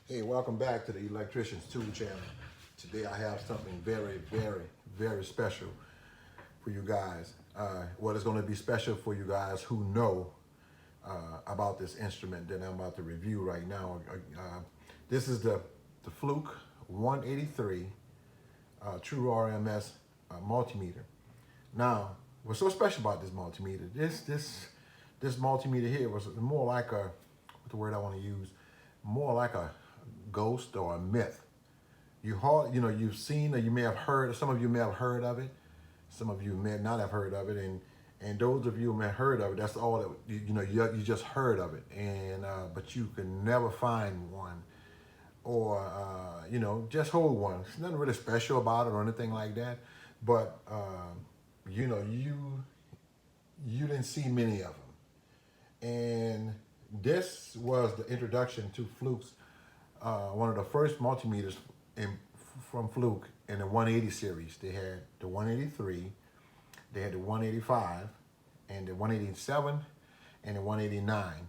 Hey, welcome back to the Electrician's Tool Channel. Today I have something very, very, very special for you guys. It's going to be special for you guys who know about this instrument that I'm about to review right now. This is the Fluke 183 True RMS multimeter. Now, what's so special about this multimeter? This multimeter here was more like what's the word I want to use? More like a ghost or a myth. You've seen or you may have heard. Some of you may have heard of it. Some of you may not have heard of it, and those of you who may have heard of it, that's all that you just heard of it, and but you can never find one, or just hold one. There's nothing really special about it or anything like that, but you didn't see many of them, and this was the introduction to Fluke's one of the first multimeters from Fluke in the 180 series. They had the 183, they had the 185, and the 187, and the 189.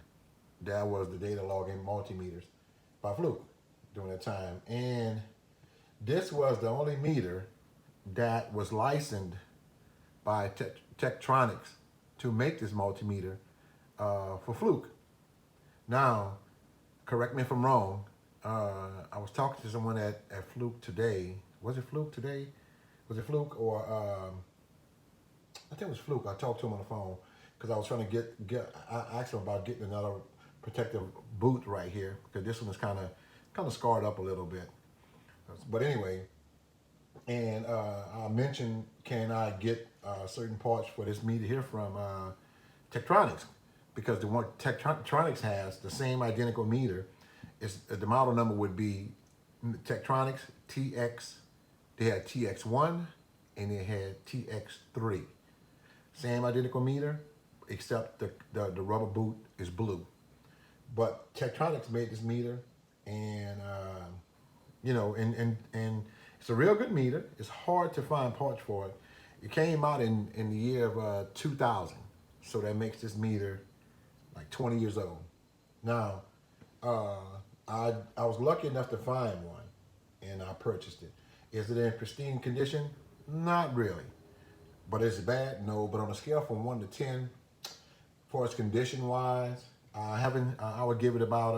That was the data logging multimeters by Fluke during that time. And this was the only meter that was licensed by Tektronix to make this multimeter for Fluke. Now, correct me if I'm wrong, I was talking to someone at Fluke today. Was it Fluke today? Was it Fluke or I think it was Fluke. I talked to him on the phone because I was trying to I asked him about getting another protective boot right here because this one is kind of scarred up a little bit. But anyway, and I mentioned, can I get certain parts for this meter here from Tektronix, because the one Tektronix has the same identical meter. The model number would be Tektronix TX. They had TX1 and they had TX3. Same identical meter, except the rubber boot is blue. But Tektronix made this meter, and and it's a real good meter. It's hard to find parts for it. It came out in the year of 2000, so that makes this meter like 20 years old. Now, I was lucky enough to find one, and I purchased it. Is it in pristine condition? Not really. But is it bad? No. But on a scale from 1 to 10, for its condition wise, I would give it about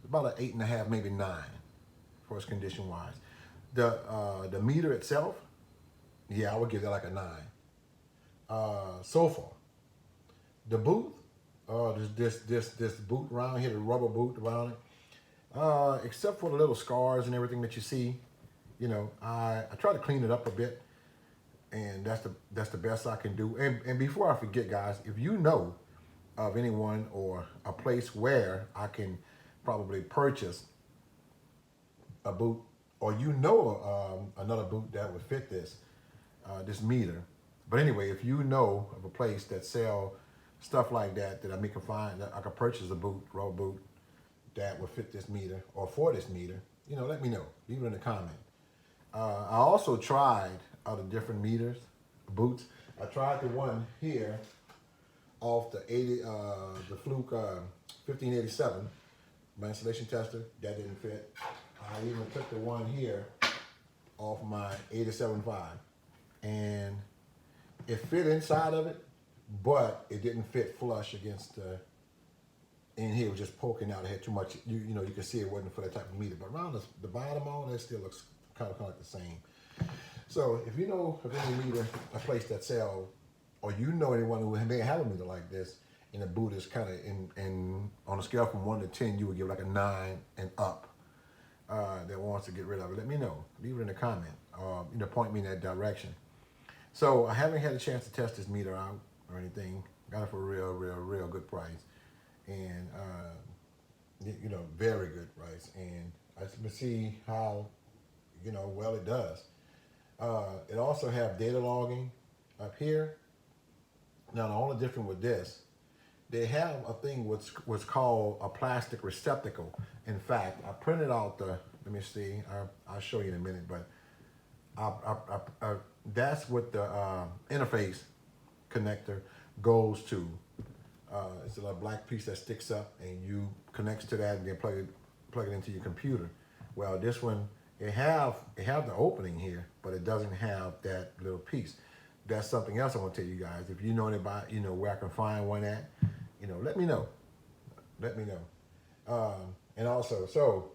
an 8.5, maybe 9, for its condition wise. The meter itself, yeah, I would give it like a 9. So far, the boot, this boot around here, the rubber boot around it, except for the little scars and everything that you see, I try to clean it up a bit, and that's the best I can do. And before I forget, guys, if you know of anyone or a place where I can probably purchase a boot, or another boot that would fit this meter. But anyway, if you know of a place that sell stuff like that I can find, that I could purchase a boot, rubber boot, that would fit this meter or for this meter, let me know. Leave it in the comment. I also tried other different boots. I tried the one here off the Fluke 1587, my installation tester. That didn't fit. I even took the one here off my 87.5, and it fit inside of it, but it didn't fit flush against in here. It was just poking out. It had too much. You can see it wasn't for that type of meter. But around the bottom on it still looks kind of like the same. So if you know of any meter, a place that sells, or anyone who may have a meter like this, and the boot is kind of in on a scale from 1 to 10, you would give like a 9 and up. That wants to get rid of it, let me know. Leave it in the comment. Point me in that direction. So I haven't had a chance to test this meter out or anything. Got it for a real good price, and very good price. And I just see how well it does. It also have data logging up here. Now the only difference with this, they have a thing what's called a plastic receptacle. In fact, I printed out let me see, I'll show you in a minute, but that's what the interface connector goes to. It's a little black piece that sticks up, and you connects to that, and then plug plug it into your computer. Well, this one, it have the opening here, but it doesn't have that little piece. That's something else I want to tell you guys. If you know anybody, where I can find one at, let me know. Let me know. And also, so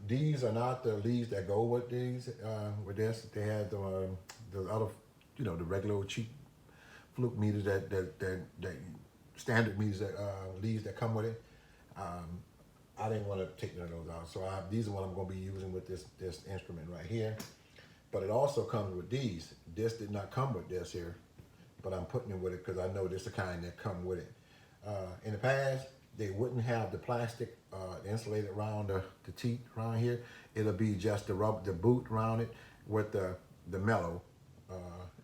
these are not the leads that go with these. With this, they have the other, the regular cheap Fluke meters that standard meters that leads that come with it. I didn't want to take none of those out, so these are what I'm going to be using with this instrument right here. But it also comes with these. This did not come with this here, but I'm putting it with it because I know this is the kind that come with it. In the past, they wouldn't have the plastic insulated around the teeth around here. It'll be just the rubber, the boot around it with the mellow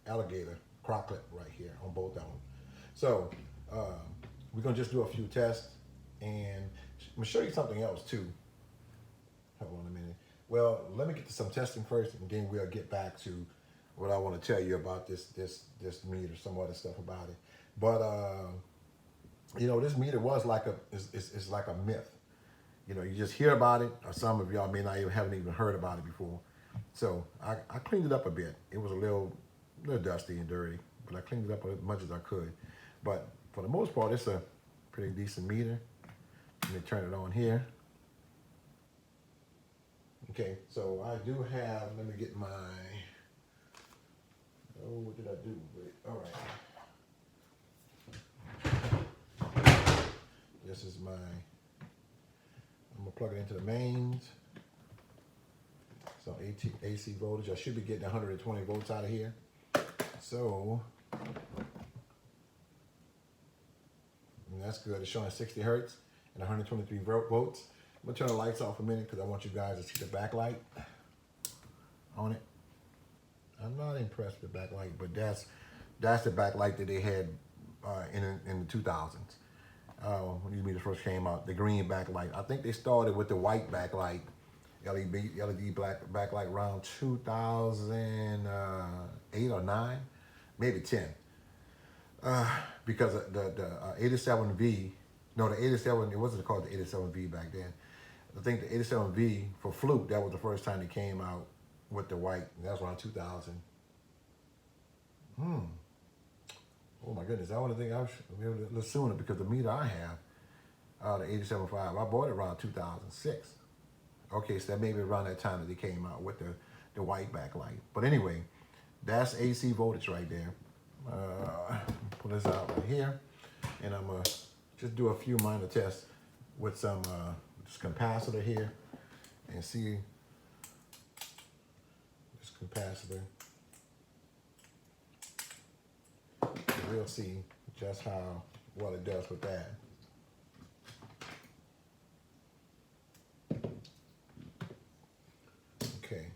alligator crock clip right here on both of them. So we're gonna just do a few tests, and I'm gonna show you something else too. Hold on a minute. Well, let me get to some testing first, and then we'll get back to what I want to tell you about this meter, some other stuff about it. But this meter was like it's like a myth. You just hear about it, or some of y'all may not haven't even heard about it before. So I cleaned it up a bit. It was a little dusty and dirty, but I cleaned it up as much as I could. But for the most part, it's a pretty decent meter. Let me turn it on here. Okay, so I do have, let me get my, what did I do with it? All right. This is I'm gonna plug it into the mains. So AC voltage, I should be getting 120 volts out of here. So, and that's good. It's showing 60 hertz and 123 volts. I'm gonna turn the lights off a minute because I want you guys to see the backlight on it. I'm not impressed with the backlight, but that's the backlight that they had in the 2000s. When these meters first came out, the green backlight. I think they started with the white backlight, LED backlight around 2008 or 9, maybe 10. Because the 87V, no, the 87, it wasn't called the 87V back then. I think the 87V for Fluke, that was the first time they came out with the white, and that was around 2000. Oh my goodness, I would think I should be able to a little sooner because the meter I have, the 87.5, I bought it around 2006. Okay, so that may be around that time that they came out with the white backlight. But anyway, that's AC voltage right there. Pull this out right here, and I'm gonna just do a few minor tests with some this capacitor here, and see this capacitor. We'll see just what it does with that. Okay.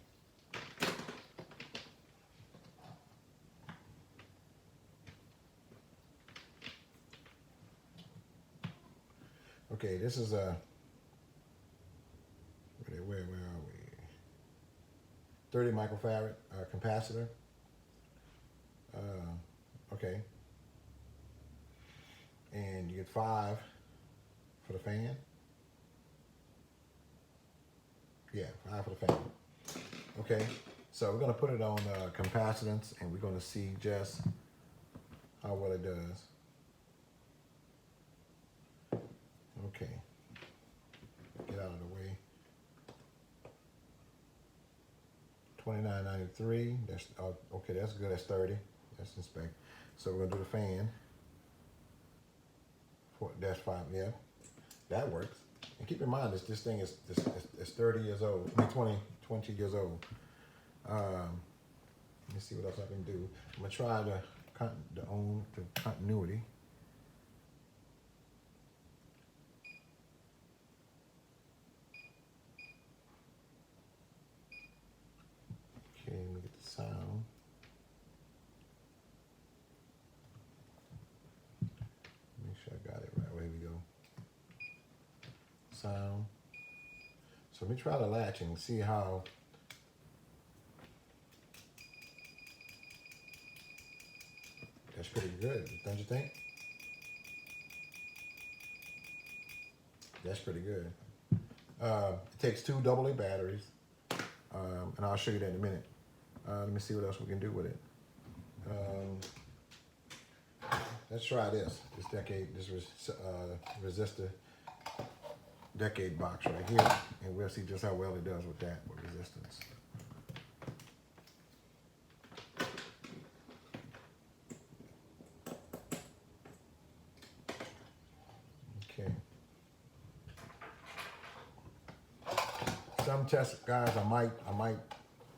Okay, this is a, where are we? 30 microfarad capacitor. Okay. And you get 5 for the fan. Yeah, 5 for the fan. Okay, so we're gonna put it on capacitance, and we're gonna see just how well it does. Okay, get out of the way. 2993. That's okay. That's good. That's 30. That's inspect. So we're gonna do the fan. That's 5. Yeah, that works. And keep in mind this thing is 30 years old. I mean 20 years old. Let me see what else I can do. I'm gonna try the continuity. Okay, let me get the sound. Make sure I got it right. Here we go. Sound. So let me try the latching and see how. That's pretty good, don't you think? That's pretty good. It takes two AA batteries, and I'll show you that in a minute. Let me see what else we can do with it. Let's try this. This resistor decade box right here, and we'll see just how well it does with that, with resistance. Okay. Some tests, guys, I might,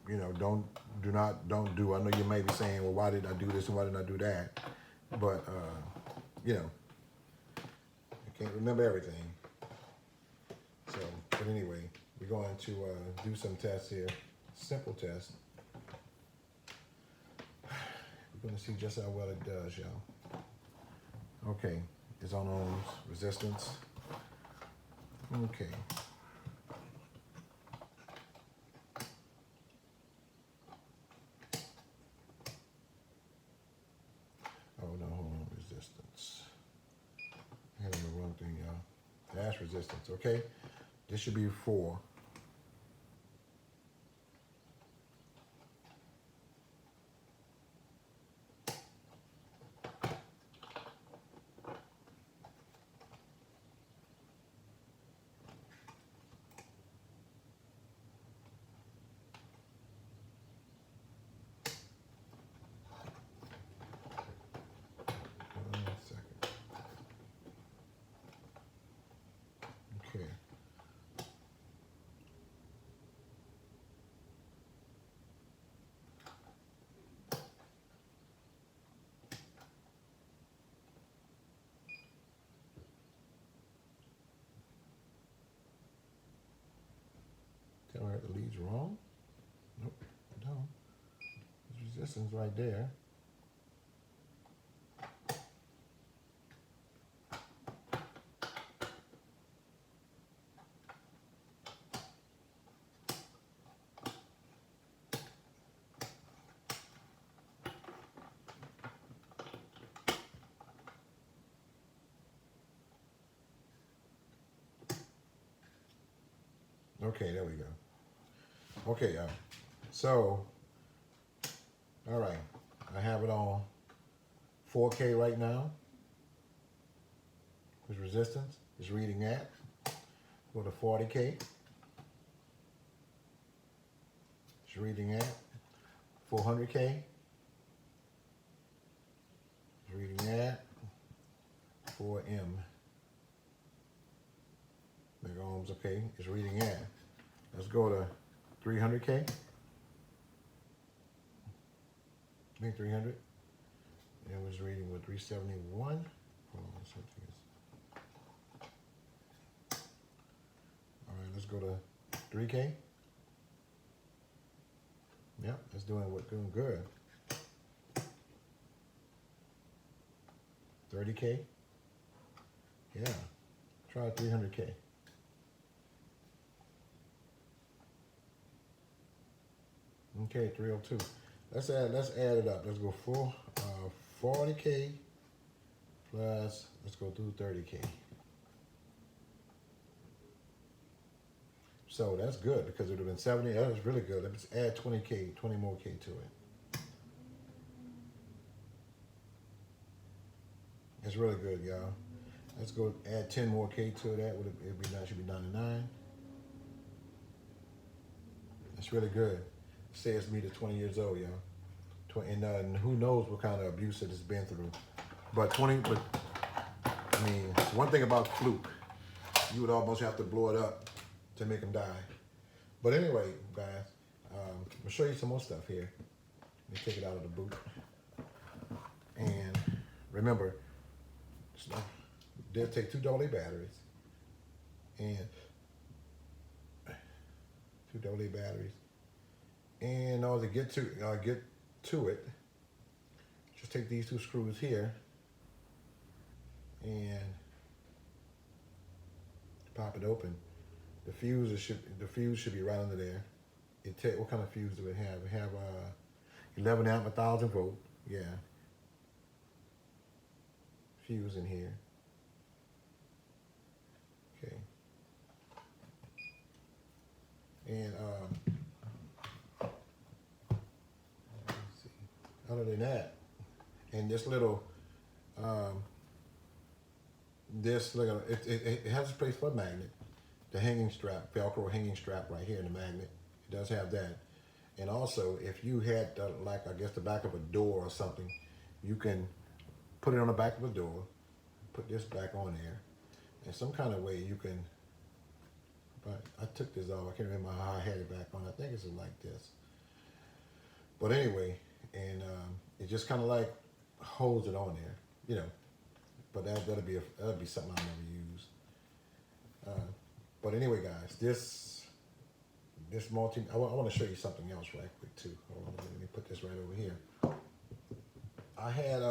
you know, don't do. I know you may be saying, well, why did I do this and why didn't I do that? But you know, I can't remember everything. So, but anyway, we're going to do some tests here. Simple test. We're going to see just how well it does, y'all. Okay, it's on ohms, resistance. Okay. Oh no, hold on, resistance. I had on the wrong thing, y'all. That's resistance, okay? This should be 4. Okay. Tell me the lead's wrong? Nope, I don't. There's resistance right there. Okay, there we go. Okay, so, all right, I have it on 4K right now. With resistance, it's reading that. Go to 40K. It's reading that. 400K. It's reading that. 4M. Mega ohms, okay, it's reading that. Let's go to 300K. Make 300. It was reading with 371. Hold on, something is. All right, let's go to 3K. Yep, it's doing good. 30K. Yeah, try 300K. Okay, 302. Let's add it up. Let's go 40K plus, let's go through 30K. So that's good because it would have been 70. That was really good. Let's add 20K, 20 more K to it. It's really good, y'all. Let's go add 10 more K to that. Should be 99. That's really good. Says me to 20 years old, y'all. And who knows what kind of abuse it has been through. But I mean, one thing about Fluke, you would almost have to blow it up to make them die. But anyway, guys, I'll show you some more stuff here. Let me take it out of the boot. And remember, they'll take 2 AA batteries and 2 AA batteries. And in order to get to it, just take these 2 screws here and pop it open. The fuse should be right under there. What kind of fuse do it have? We have 11 amp, 1000 volt. Yeah. Fuse in here. Okay. And let's see. Other than that, and this little it has a place for a magnet, the hanging strap, Velcro hanging strap right here in the magnet. It does have that. And also, if you had like I guess the back of a door or something, you can put it on the back of the door, put this back on there, and some kind of way you can. But I took this off. I can't remember how I had it back on. I think it's like this. But anyway, and it just kind of like holds it on there, you know. But that'll be something I'll never use. But anyway, guys, this I want to show you something else right quick too. Hold on, let me put this right over here. I had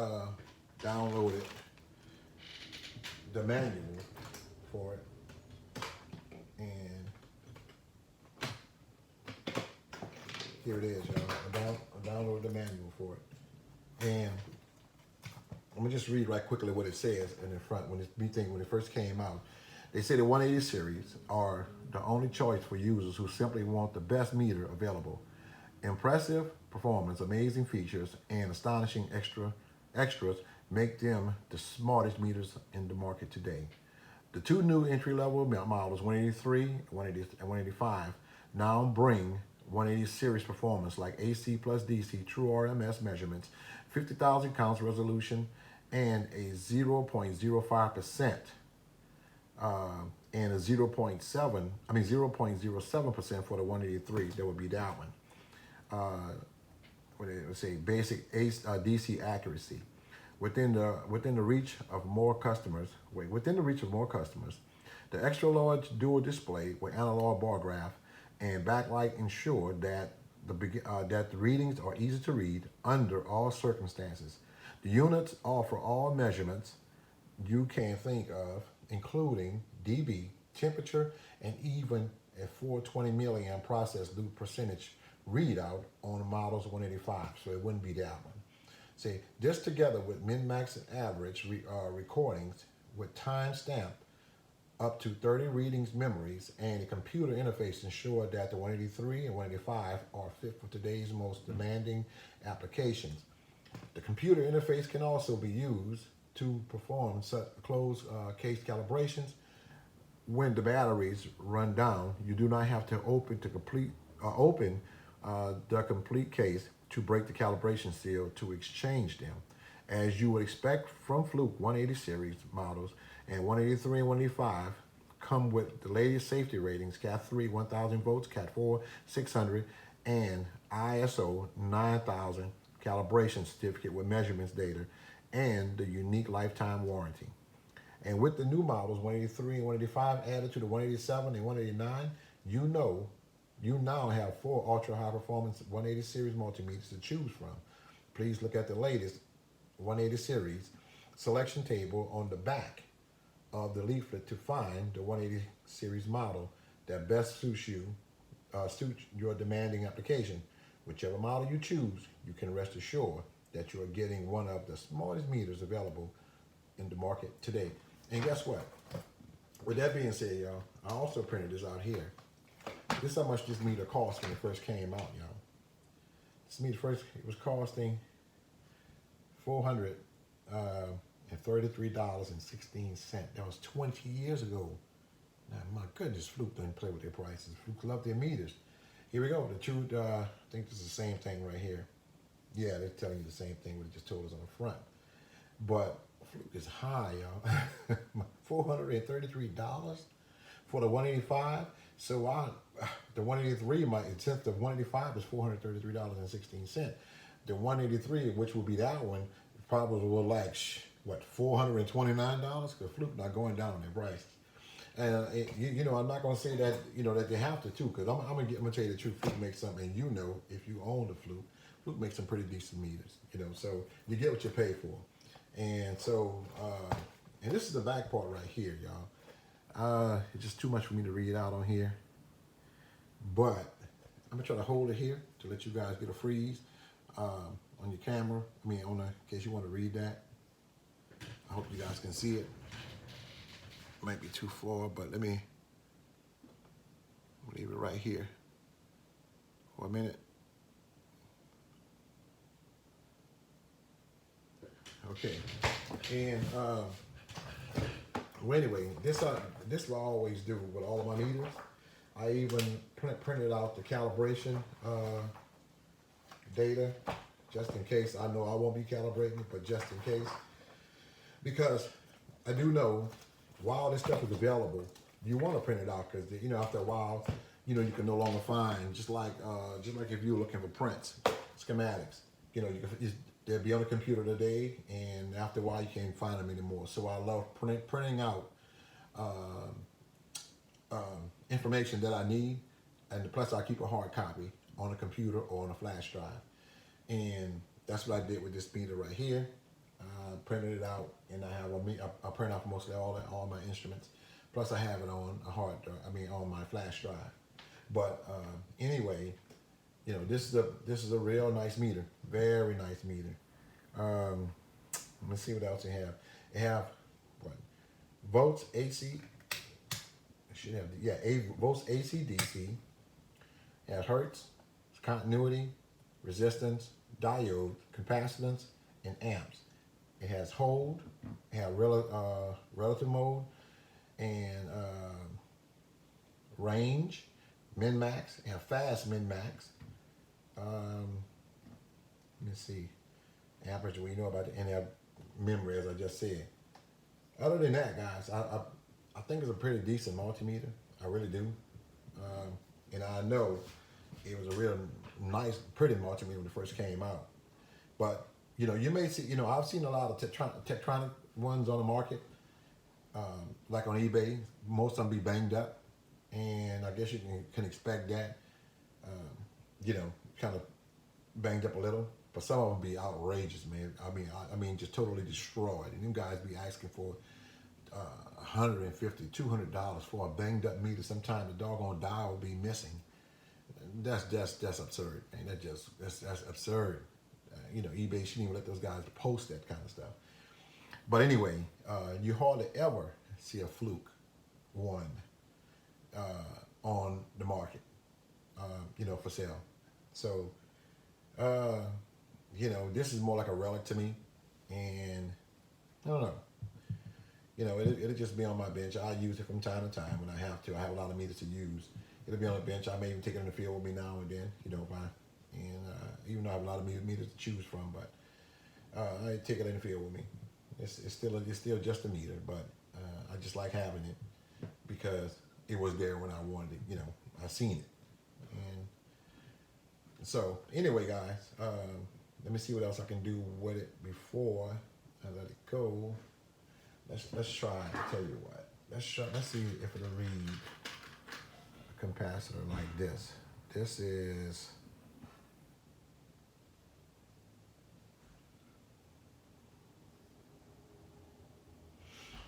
downloaded the manual for it, and here it is, y'all. I downloaded the manual for it, and let me just read right quickly what it says in the front. When it first came out, they say the 180 series are the only choice for users who simply want the best meter available. Impressive performance, amazing features, and astonishing extras make them the smartest meters in the market today. The two new entry-level models, 183 and 185, now bring 180 series performance like AC plus DC true RMS measurements, 50,000 counts resolution, and a 0.05% and a 0.07% for the 183. That would be that one. What they would say, basic DC accuracy. Within the reach of more customers, the extra large dual display with analog bar graph and backlight ensure that the readings are easy to read under all circumstances. The units offer all measurements you can think of, including dB, temperature, and even a 420 milliamp process loop percentage readout on the model's 185, so it wouldn't be that one. See, this together with min-max and average recordings with timestamp up to 30 readings memories and a computer interface ensure that the 183 and 185 are fit for today's most demanding applications. The computer interface can also be used to perform closed case calibrations. When the batteries run down, you do not have to open the complete case to break the calibration seal to exchange them. As you would expect from Fluke 180 series models, and 183 and 185 come with the latest safety ratings, Cat 3 1000 volts, Cat 4 600, and ISO 9000 calibration certificate with measurements data and the unique lifetime warranty. And with the new models 183 and 185 added to the 187 and 189, you now have 4 ultra high performance 180 series multimeters to choose from. Please look at the latest 180 series selection table on the back of the leaflet to find the 180 series model that best suits your demanding application. Whichever model you choose, you can rest assured that you are getting one of the smartest meters available in the market today. And guess what? With that being said, y'all, I also printed this out here. This is how much this meter cost when it first came out, y'all. This meter it was costing $433.16. That was 20 years ago. Now, my goodness, Fluke doesn't play with their prices. Fluke love their meters. Here we go. The true, I think this is the same thing right here. Yeah, they're telling you the same thing what they just told us on the front. But Fluke is high, y'all. $433 for the 185. So the 183, since the 185 is $433.16. The 183, which will be that one, probably will like $429 because Fluke not going down on their prices. And I'm not gonna say that that they have to too, because I'm gonna tell you the truth. Fluke makes something, and if you own the Fluke makes some pretty decent meters. So you get what you pay for. And so and this is the back part right here, y'all. It's just too much for me to read out on here, but I'm gonna try to hold it here to let you guys get a freeze on your camera. In case you want to read that. I hope you guys can see it. Might be too far, but let me leave it right here. for a minute. Okay, and well, anyway, this what I always do with all of my meters. I even printed out the calibration data, just in case. I know I won't be calibrating, but just in case, because I do know while this stuff is available, you want to print it out, because after a while, you can no longer find, just like if you're looking for prints, schematics, they'll be on the computer today, and after a while you can't find them anymore. So I love printing out information that I need, and plus I keep a hard copy on a computer or on a flash drive, and that's what I did with this meter right here. Printed it out, and I print out mostly all my instruments. Plus I have it on a hard drive, on my flash drive. But anyway, this is a real nice meter, very nice meter. Let's see what else you have. You have what? Volts AC. I should have volts AC DC. It has hertz, continuity, resistance, diode, capacitance, and amps. It has hold. It has relative mode, and range, min max. It has fast min max. Let me see. Aperture, we know about the NF memory, as I just said. Other than that, guys, I think it's a pretty decent multimeter. I really do. And I know it was a real nice, pretty multimeter when it first came out. But, you may see, I've seen a lot of Tektronix ones on the market, like on eBay. Most of them be banged up. And I guess you can expect that, kind of banged up a little. But some of them be outrageous, man. I mean, just totally destroyed. And them guys be asking for $150, $200 for a banged up meter. Sometimes the doggone dial will be missing. That's absurd, man. That's absurd. eBay shouldn't even let those guys post that kind of stuff. But anyway, you hardly ever see a Fluke one on the market, for sale. So, this is more like a relic to me, and I don't know. It'll just be on my bench. I use it from time to time when I have to. I have a lot of meters to use. It'll be on the bench. I may even take it in the field with me now and then, even though I have a lot of meters to choose from, but I take it in the field with me. It's still just a meter, but I just like having it because it was there when I wanted it. I seen it, and so anyway, guys. Let me see what else I can do with it before I let it go. Let's try. I'll tell you what. Let's see if it'll read a capacitor like this. This is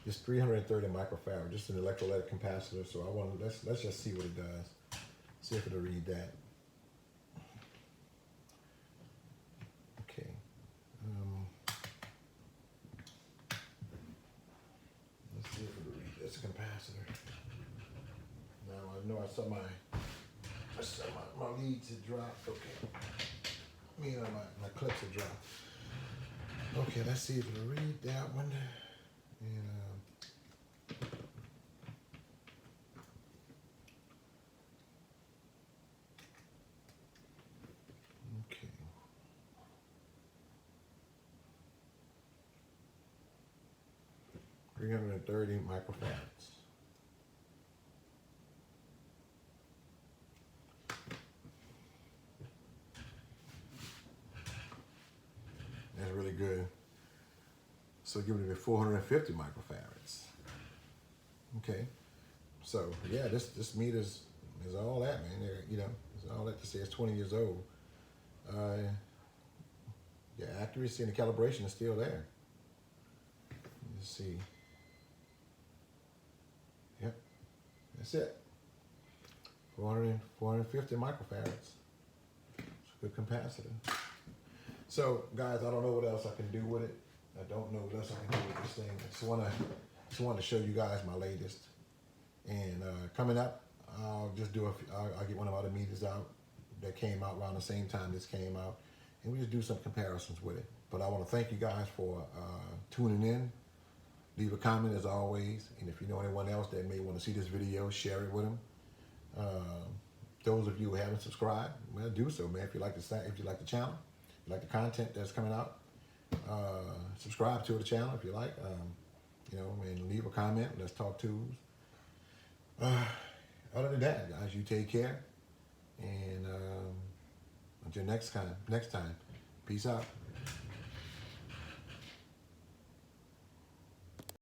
just 330 microfarad, just an electrolytic capacitor. So let's just see what it does. See if it'll read that. Let's see if it'll read this capacitor. Now I know I saw my leads had dropped. Okay. My clips had dropped. Okay, let's see if it'll read that one. And okay. 330 microfarads. That's really good. So giving it 450 microfarads. Okay. So yeah, this meter is all that, man. It's all that to say it's 20 years old. The accuracy and the calibration is still there. Let's see. Yep, that's it. 450 microfarads. It's a good capacitor. So, guys, I don't know what else I can do with it. I don't know what else I can do with this thing. I just want to show you guys my latest. And coming up, I'll get one of my other meters out that came out around the same time this came out, and we just do some comparisons with it. But I want to thank you guys for tuning in. Leave a comment as always, and if you know anyone else that may want to see this video, share it with them. Those of you who haven't subscribed, well, do so, man. If you like the channel, if you like the content that's coming out, subscribe to the channel if you like. And leave a comment. Let's talk tools. Other than that, guys, you take care, and until next time, peace out.